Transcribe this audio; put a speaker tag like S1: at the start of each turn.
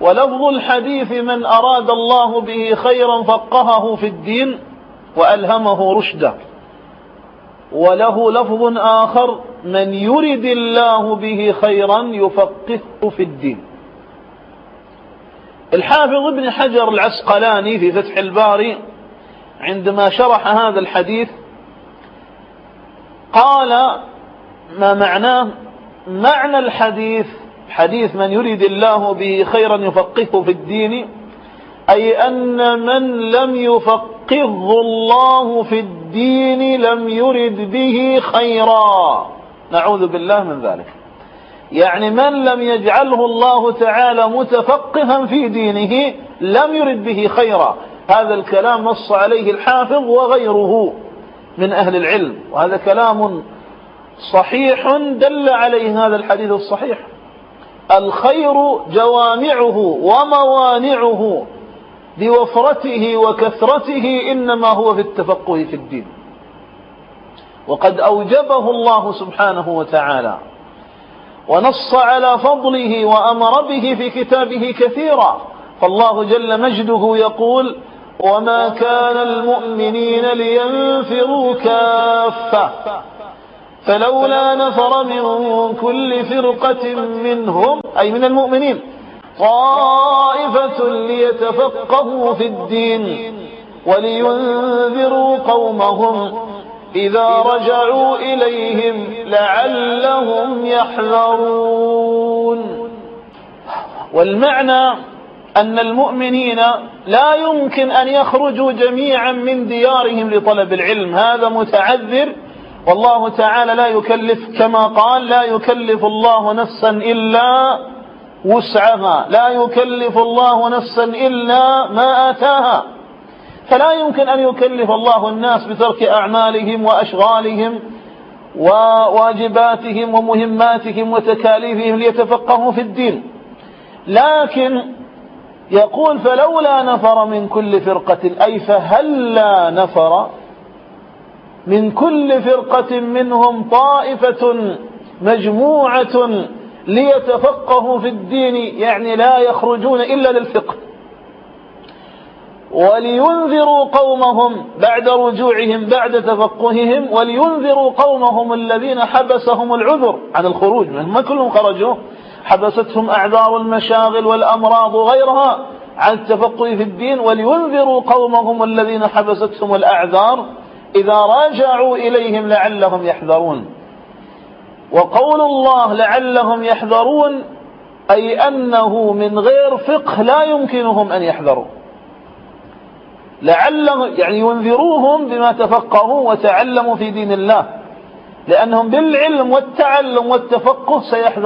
S1: ولفظ الحديث من أراد الله به خيرا فقهه في الدين وألهمه رشده. وله لفظ آخر من يرد الله به خيرا يفقهه في الدين. الحافظ ابن حجر العسقلاني في فتح الباري عندما شرح هذا الحديث قال ما معناه: معنى الحديث حديث من يريد الله به خيرا يفقهه في الدين، أي أن من لم يفقهه الله في الدين لم يرد به خيرا، نعوذ بالله من ذلك. يعني من لم يجعله الله تعالى متفقها في دينه لم يرد به خيرا. هذا الكلام نص عليه الحافظ وغيره من أهل العلم، وهذا كلام صحيح دل عليه هذا الحديث الصحيح. الخير جوامعه وموانعه بوفرته وكثرته إنما هو في التفقه في الدين، وقد أوجبه الله سبحانه وتعالى ونص على فضله وأمر به في كتابه كثيرا. فالله جل مجده يقول: وما كان المؤمنين لينفروا كافة فلولا نفر من كل فرقة منهم، أي من المؤمنين، طائفة ليتفقهوا في الدين ولينذروا قومهم إذا رجعوا إليهم لعلهم يحذرون. والمعنى أن المؤمنين لا يمكن أن يخرجوا جميعا من ديارهم لطلب العلم، هذا متعذر، والله تعالى لا يكلف، كما قال: لا يكلف الله نفسا إلا وسعها، لا يكلف الله نفسا إلا ما آتاها. فلا يمكن أن يكلف الله الناس بترك أعمالهم وأشغالهم وواجباتهم ومهماتهم وتكاليفهم ليتفقهوا في الدين. لكن يقول: فلولا نفر من كل فرقة، أي فهلا نفر من كل فرقة منهم طائفة مجموعة ليتفقهوا في الدين، يعني لا يخرجون إلا للفقه، ولينذروا قومهم بعد رجوعهم بعد تفقههم، ولينذروا قومهم الذين حبسهم العذر عن الخروج، ما كلهم خرجوا، حبستهم أعذار المشاغل والأمراض وغيرها عن التفقه في الدين، ولينذروا قومهم الذين حبستهم الأعذار إذا راجعوا إليهم لعلهم يحذرون. وقول الله لعلهم يحذرون أي أنه من غير فقه لا يمكنهم أن يحذروا، لعلهم يعني ينذروهم بما تفقهوا وتعلموا في دين الله، لأنهم بالعلم والتعلم والتفقه سيحذرون.